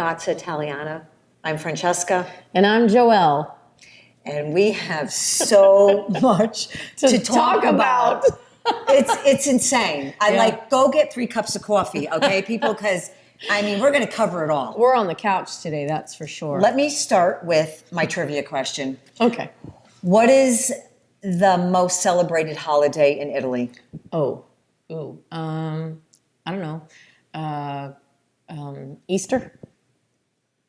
Ragazza Italiana. I'm Francesca. And I'm Joelle. And we have so much to talk about. It's insane. Go get 3 cups of coffee, okay, people? Because, we're going to cover it all. We're on the couch today, that's for sure. Let me start with my trivia question. Okay. What is the most celebrated holiday in Italy? I don't know. Easter?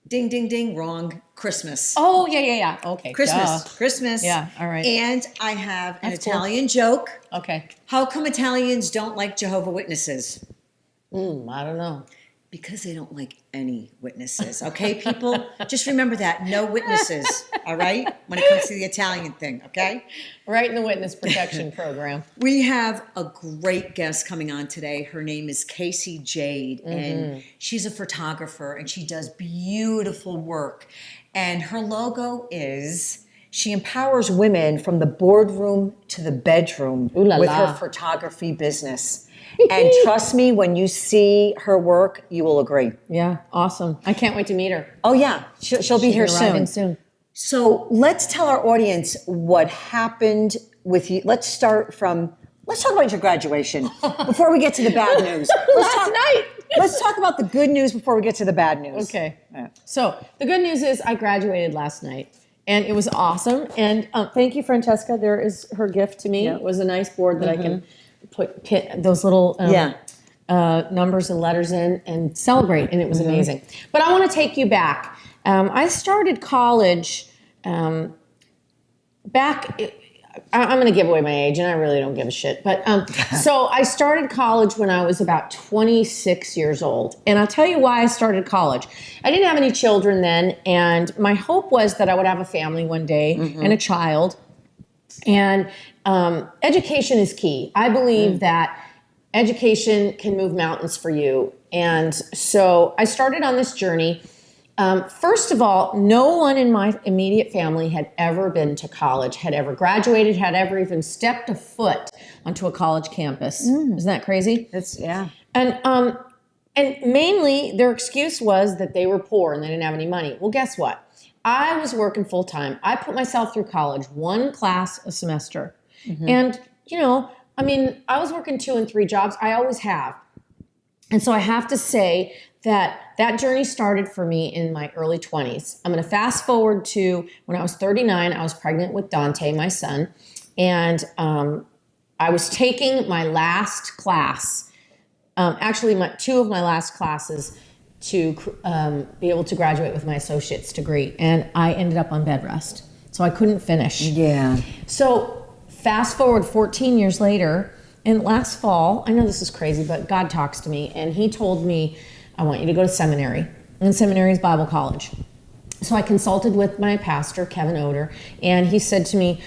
Ding, ding, ding. Wrong. Christmas. Oh, yeah. Okay. Christmas. Duh. Christmas. Yeah, all right. And I have an That's cool. Italian joke. Okay. How come Italians don't like Jehovah's Witnesses? I don't know. Because they don't like any witnesses. Okay, people? Just remember that. No witnesses, all right? When it comes to the Italian thing, okay? Right in the witness protection program. We have a great guest coming on today. Her name is Casey Jade, and she's a photographer, and she does beautiful work. And her logo is, she empowers women from the boardroom to the bedroom with her photography business. And trust me, when you see her work, you will agree. Yeah, awesome. I can't wait to meet her. Oh, yeah. She'll be here soon. So let's tell our audience what happened with you. Let's talk about your graduation before we get to the bad news. Let's talk about the good news before we get to the bad news. Okay. So the good news is I graduated last night. And it was awesome. And thank you, Francesca. There is her gift to me. Yeah. It was a nice board that I can put those little numbers and letters in and celebrate. And it was amazing. But I want to take you back. I started college back. I'm going to give away my age, and I really don't give a shit. But so I started college when I was about 26 years old. And I'll tell you why I started college. I didn't have any children then, and my hope was that I would have a family one day and a child. And education is key. I believe that education can move mountains for you. And so I started on this journey. First of all, no one in my immediate family had ever been to college, had ever graduated, had ever even stepped a foot onto a college campus. Isn't that crazy? And mainly their excuse was that they were poor and they didn't have any money. Well, guess what? I was working full time. I put myself through college, 1 class a semester. And, I was working 2 and 3 jobs. I always have. And so I have to say that journey started for me in my early 20s. I'm going to fast forward to when I was 39. I was pregnant with Dante, my son. And I was taking my last class, actually 2 of my last classes to be able to graduate with my associate's degree. And I ended up on bed rest. So I couldn't finish. Yeah. So fast forward 14 years later, and last fall, I know this is crazy, but God talks to me, and he told me, I want you to go to seminary. And seminary is Bible college. So I consulted with my pastor, Kevin Oder, and he said to me,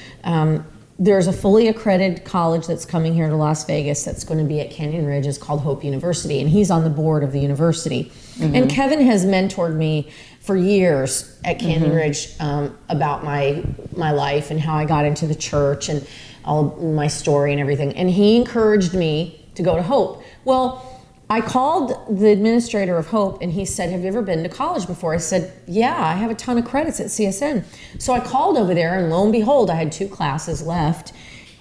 there's a fully accredited college that's coming here to Las Vegas that's going to be at Canyon Ridge. It's called Hope University, and he's on the board of the university. And Kevin has mentored me for years at Canyon Ridge about my life and how I got into the church and all my story and everything. And he encouraged me to go to Hope. Well, I called the administrator of Hope, and he said, have you ever been to college before? I said, yeah, I have a ton of credits at CSN. So I called over there, and lo and behold, I had 2 classes left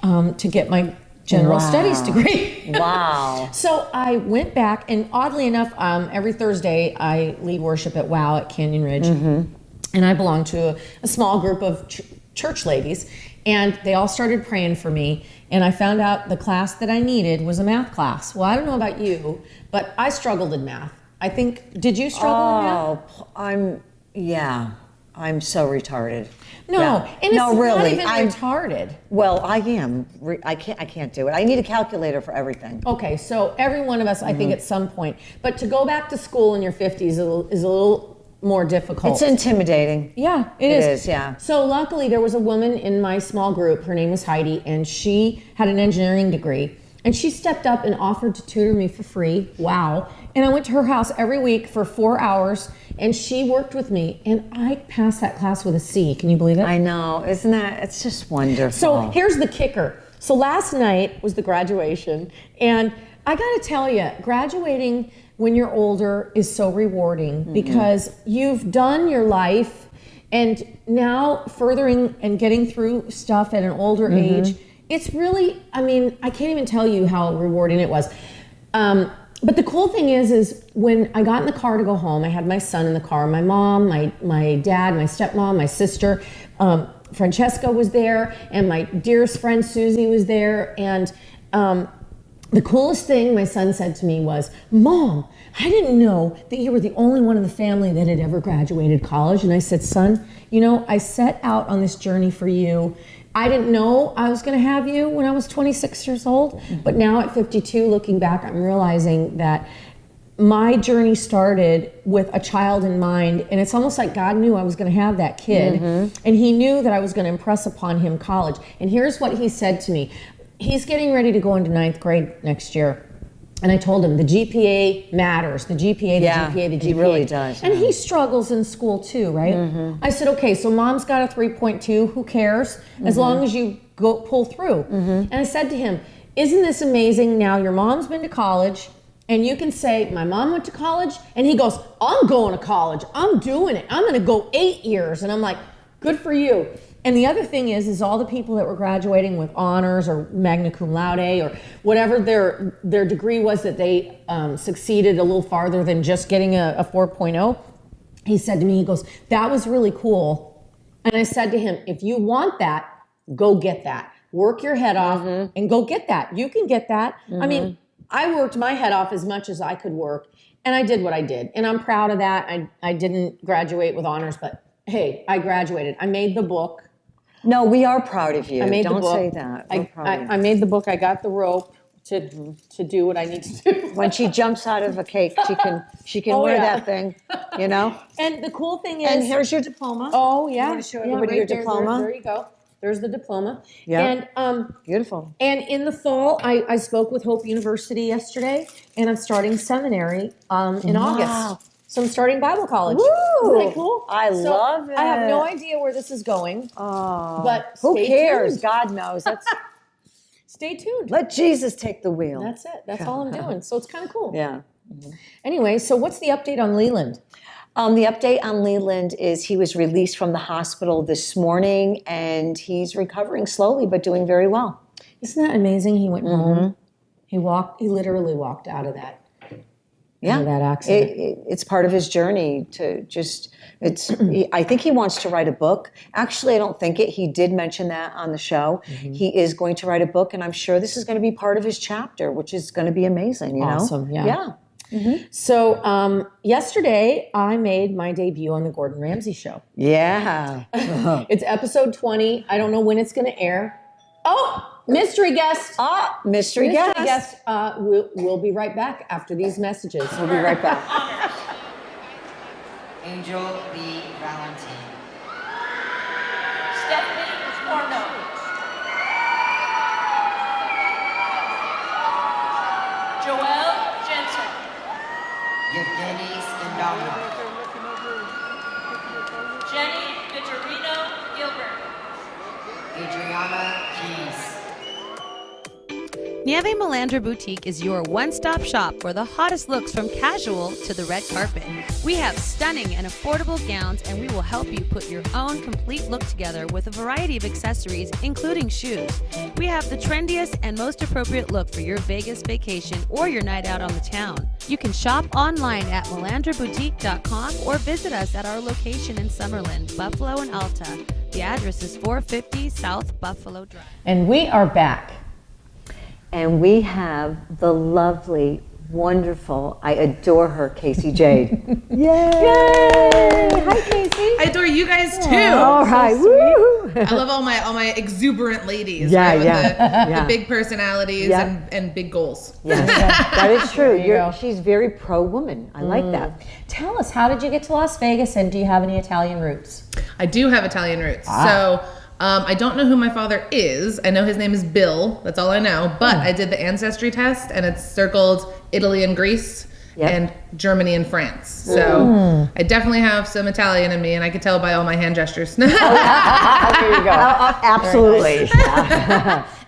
to get my general studies degree. Wow. So I went back, and oddly enough, every Thursday, I lead worship at WOW at Canyon Ridge. And I belong to a small group of church ladies, and they all started praying for me. And I found out the class that I needed was a math class. Well, I don't know about you, but I struggled in math. I think, did you struggle in math? I'm so retarded. And it's not even retarded. Well, I am. I can't do it. I need a calculator for everything. Okay, so every one of us, I think at some point. But to go back to school in your 50s is a little more difficult. It's intimidating. Yeah, it is. So luckily there was a woman in my small group, her name was Heidi, and she had an engineering degree. And she stepped up and offered to tutor me for free. Wow. And I went to her house every week for 4 hours, and she worked with me, and I passed that class with a C. Can you believe it? I know. Isn't that, it's just wonderful. So here's the kicker. So last night was the graduation, and I gotta tell you, graduating when you're older is so rewarding because you've done your life, and now furthering and getting through stuff at an older age, it's really, I mean, I can't even tell you how rewarding it was. But the cool thing is when I got in the car to go home, I had my son in the car, my mom, my dad, my stepmom, my sister, Francesca was there, and my dearest friend Susie was there. And the coolest thing my son said to me was, Mom, I didn't know that you were the only one in the family that had ever graduated college. And I said, son, you know, I set out on this journey for you. I didn't know I was going to have you when I was 26 years old, but now at 52, looking back, I'm realizing that my journey started with a child in mind, and it's almost like God knew I was going to have that kid, and he knew that I was going to impress upon him college. And here's what he said to me. He's getting ready to go into 9th grade next year. And I told him the GPA matters, the GPA, the GPA, the GPA. He really does. And he struggles in school too, right? I said, okay, so mom's got a 3.2, who cares? As long as you go pull through. And I said to him, isn't this amazing? Now your mom's been to college, and you can say, my mom went to college, and he goes, I'm going to college. I'm doing it. I'm gonna go 8 years. And I'm like, good for you. And the other thing is all the people that were graduating with honors or magna cum laude or whatever their degree was that they succeeded a little farther than just getting a 4.0. He said to me, he goes, that was really cool. And I said to him, if you want that, go get that. Work your head off and go get that. You can get that. I mean, I worked my head off as much as I could work, and I did what I did. And I'm proud of that. I didn't graduate with honors, but hey, I graduated. I made the book. No, we are proud of you. I made Don't the book. say that. We're proud of you. I made the book. I got the rope to do what I need to do. When she jumps out of a cake, she can wear that thing, you know? And the cool thing is... And here's your diploma. Oh, yeah. You want to show everybody your diploma? There you go. There's the diploma. Yeah. And, beautiful. And in the fall, I spoke with Hope University yesterday, and I'm starting seminary in August. So I'm starting Bible college. Woo! Isn't that cool? I love it. I have no idea where this is going. Oh, but who cares? Tuned. God knows. Stay tuned. Let Jesus take the wheel. That's it. That's all I'm doing. So it's kind of cool. Yeah. Anyway, so what's the update on Leland? The update on Leland is he was released from the hospital this morning, and he's recovering slowly, but doing very well. Isn't that amazing? He went home. He literally walked out of that. Yeah, that accident. It's part of his journey to just. I think he wants to write a book. Actually, I don't think it. He did mention that on the show. He is going to write a book, and I'm sure this is going to be part of his chapter, which is going to be amazing. You know? Awesome. Yeah. So yesterday I made my debut on the Gordon Ramsay show. Yeah. It's episode 20. I don't know when it's going to air. Oh, mystery guest. Mystery guest. We'll be right back after these messages. We'll be right back. Angel Lee Valentine. Stephanie Orno. Joelle Jensen. Yevgeny Skindalov. Jenny Vitorino Gilbert. Adriana Keys. Nieve Melandra Boutique is your one-stop shop for the hottest looks from casual to the red carpet. We have stunning and affordable gowns, and we will help you put your own complete look together with a variety of accessories, including shoes. We have the trendiest and most appropriate look for your Vegas vacation or your night out on the town. You can shop online at melandraboutique.com or visit us at our location in Summerlin, Buffalo, and Alta. The address is 450 South Buffalo Drive. And we are back. And we have the lovely, wonderful, I adore her, Casey Jade. Yay! Hi, Casey. I adore you guys too. All right. Woo! I love all my exuberant ladies. Yeah, right? With yeah. the big personalities Yeah. and big goals. Yes, that is true. you go. She's very pro-woman. I like that. Tell us, how did you get to Las Vegas, and do you have any Italian roots? I do have Italian roots. So I don't know who my father is. I know his name is Bill. That's all I know. But I did the ancestry test, and it's circled Italy and Greece. and Germany and France. So I definitely have some Italian in me, and I could tell by all my hand gestures. There you go. Absolutely.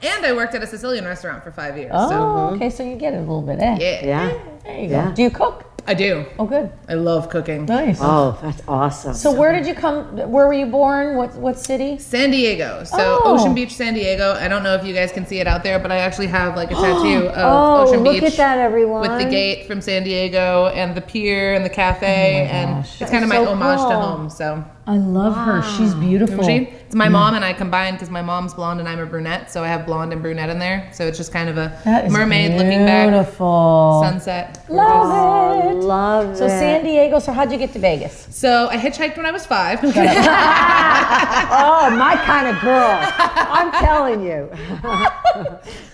And I worked at a Sicilian restaurant for 5 years. Oh, okay, so you get it a little bit, eh? Yeah. There you go. Do you cook? I do. Oh, good. I love cooking. Nice. Oh, that's awesome. So where did you come, where were you born? What city? San Diego. So Ocean Beach, San Diego. I don't know if you guys can see it out there, but I actually have like a tattoo of Ocean Beach. Look at that, everyone. With the gate from San Diego and the pier and the cafe. And it's kind of my homage to home. So I love her. She's beautiful. It's my mom and I combined because my mom's blonde and I'm a brunette. So I have blonde and brunette in there. So it's just kind of a mermaid looking back. Beautiful. Sunset. Love it. Love it. So San Diego, so how'd you get to Vegas? So I hitchhiked when I was 5. Oh, my kind of girl. I'm telling you.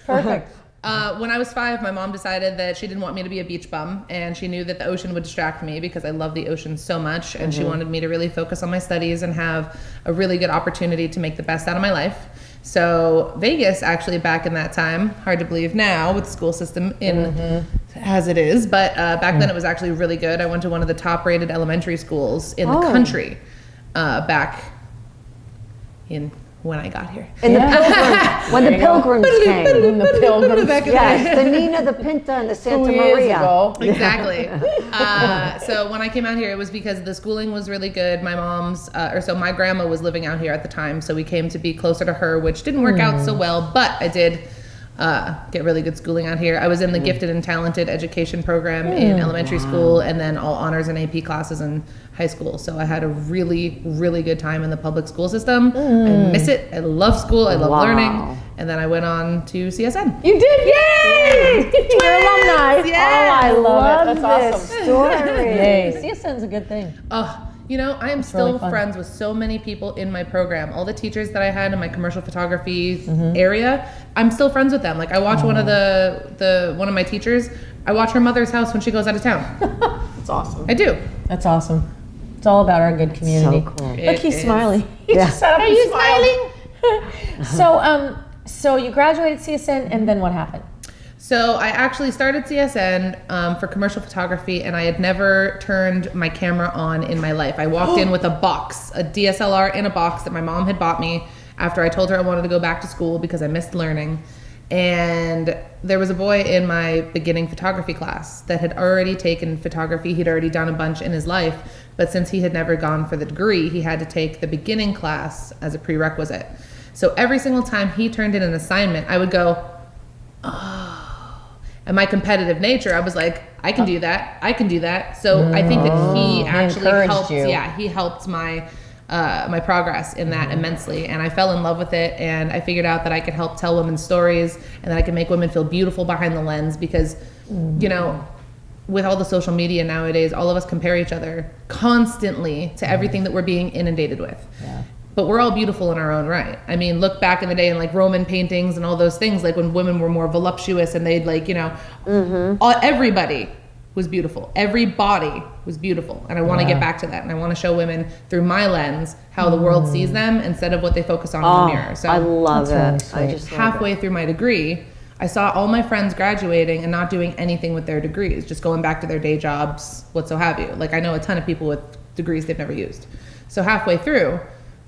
Perfect. When I was 5, my mom decided that she didn't want me to be a beach bum, and she knew that the ocean would distract me because I love the ocean so much, and she wanted me to really focus on my studies and have a really good opportunity to make the best out of my life. So Vegas, actually, back in that time, hard to believe now with the school system in as it is, but back then it was actually really good. I went to one of the top-rated elementary schools in the country back in when I got here. And the Pilgrims, when the Pilgrims came. The Pilgrims. Yes, the Nina, the Pinta, and the Santa Maria. Exactly. So when I came out here, it was because the schooling was really good. My mom's, my grandma was living out here at the time, so we came to be closer to her, which didn't work out so well, but I did get really good schooling out here. I was in the gifted and talented education program in elementary school, and then all honors and AP classes in high school. So I had a really, really good time in the public school system. I miss it. I love school. I love learning. And then I went on to CSN. You did? Yay! We're alumni. Yeah. Oh, I love it. That's this awesome. story. Yay. CSN's a good thing. Oh, you know, I am still friends with so many people in my program. All the teachers that I had in my commercial photography area, I'm still friends with them. Like I watch one of one of my teachers, I watch her mother's house when she goes out of town. That's awesome. I do. That's awesome. It's all about our good community. So cool. Look, he's smiling. He Yeah. just sat up Are and you smiling? So you graduated CSN, and then what happened? So I actually started CSN for commercial photography, and I had never turned my camera on in my life. I walked in with a box, a DSLR in a box that my mom had bought me after I told her I wanted to go back to school because I missed learning. And there was a boy in my beginning photography class that had already taken photography. He'd already done a bunch in his life, but since he had never gone for the degree, he had to take the beginning class as a prerequisite. So every single time he turned in an assignment, I would go, oh. And my competitive nature, I was like, I can do that. I can do that. So I think that he actually helped. you. Yeah, he helped my my progress in that immensely, and I fell in love with it, and I figured out that I could help tell women's stories, and that I could make women feel beautiful behind the lens, because you know, with all the social media nowadays, all of us compare each other constantly to everything that we're being inundated with. Yeah. But we're all beautiful in our own right. I mean, look back in the day in like Roman paintings and all those things, like when women were more voluptuous and they'd like, you know, everybody was beautiful. Every body was beautiful. And I want to get back to that. And I want to show women through my lens how the world sees them instead of what they focus on in the mirror. So I love That's it. really I just love halfway through my degree, I saw all my friends graduating and not doing anything with their degrees, just going back to their day jobs, what so have you. Like I know a ton of people with degrees they've never used. So halfway through,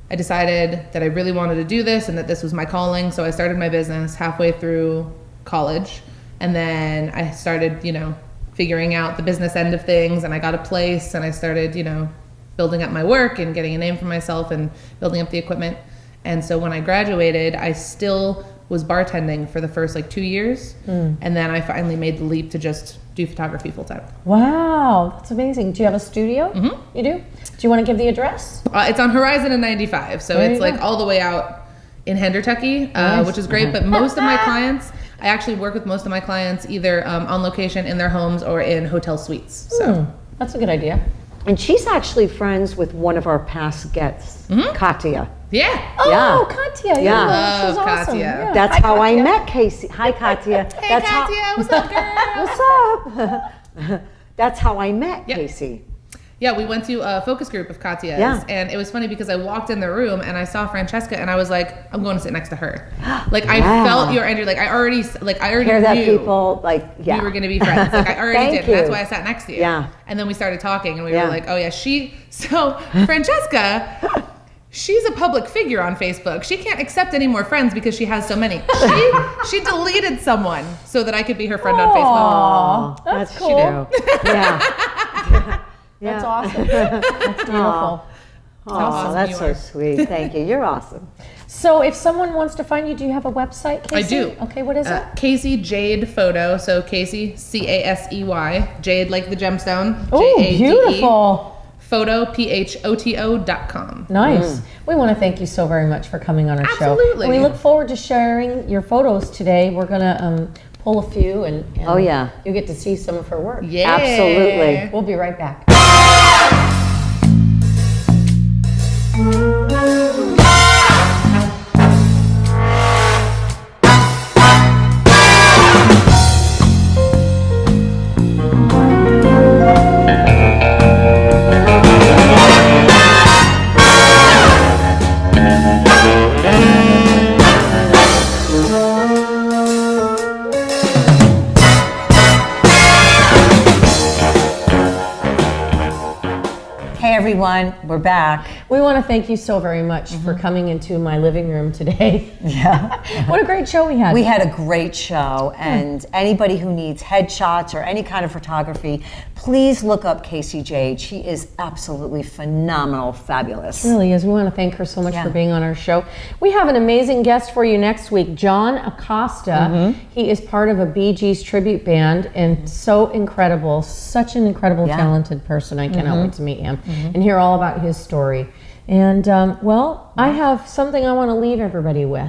I decided that I really wanted to do this and that this was my calling. So I started my business halfway through college. And then I started, you know, figuring out the business end of things, and I got a place, and I started, you know, building up my work and getting a name for myself and building up the equipment. And so when I graduated, I still was bartending for the first like 2 years. And then I finally made the leap to just do photography full time. Wow, that's amazing. Do you have a studio? You do? Do you want to give the address? It's on Horizon and 95. So There it's you like go. all the way out in Hendertucky, Nice. which is great. But most of my clients, I actually work with most of my clients either on location in their homes or in hotel suites. So That's a good idea. And she's actually friends with one of our past guests, Katya. yeah. Oh, Yeah. Katya. Yeah. She's Love awesome. Katya. Yeah. That's Hi, how I Katya. met Casey. Hi, Katya. Hey, That's Katya, what's up, girl? What's up? That's how I met Yep. Casey. Yeah, we went to a focus group of Katya's, Yeah. and it was funny because I walked in the room and I saw Francesca, and I was like, I'm going to sit next to her. Like I Wow. felt your energy. Like I already Care that knew people like yeah. we were going to be friends. Like I already Thank did. And that's you. why I sat next to you. Yeah. And then we started talking, and we Yeah. were like, oh yeah, So Francesca. She's a public figure on Facebook. She can't accept any more friends because she has so many. She deleted someone so that I could be her friend on Facebook. Aw, that's She cool. do. Yeah. That's awesome. That's beautiful. Oh, awesome that's you so are. sweet. Thank you. You're awesome. So if someone wants to find you, do you have a website, Casey? I do. Okay, what is it? Casey Jade Photo. So Casey, Casey, Jade like the gemstone. Oh, Jade. beautiful. Photo, PHOTO.com. Nice. We want to thank you so very much for coming on our show. Absolutely. And we look forward to sharing your photos today. We're going to pull a few and Oh, yeah. you get to see some of her work. Yeah. Absolutely. We'll be right back. Hey everyone, we're back. We want to thank you so very much for coming into my living room today. Yeah. What a great show we had. We had a great show, and anybody who needs headshots or any kind of photography, please look up Casey Jade. She is absolutely phenomenal, fabulous. Really is. We want to thank her so much Yeah. for being on our show. We have an amazing guest for you next week, John Acosta. He is part of a Bee Gees tribute band and so incredible, such an incredible, Yeah. talented person. I cannot wait to meet him and hear all about his story. And well, I have something I want to leave everybody with.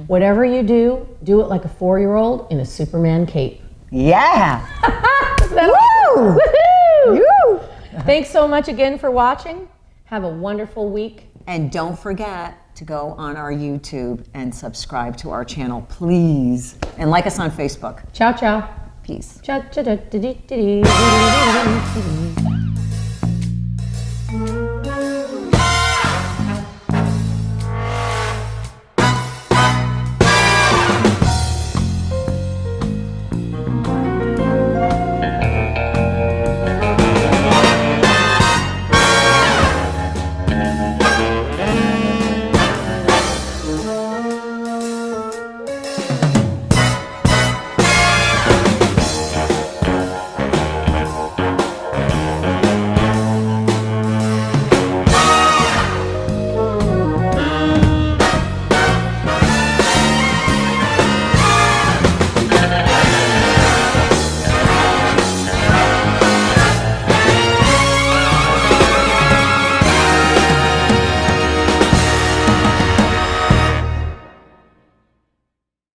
Whatever you do it like a 4-year-old in a Superman cape. Yeah. Woo! Woohoo! Woo! Thanks so much again for watching. Have a wonderful week. And don't forget to go on our YouTube and subscribe to our channel, please. And like us on Facebook. Ciao, ciao. Peace. Ciao, ciao, ciao, ciao, ciao, ciao.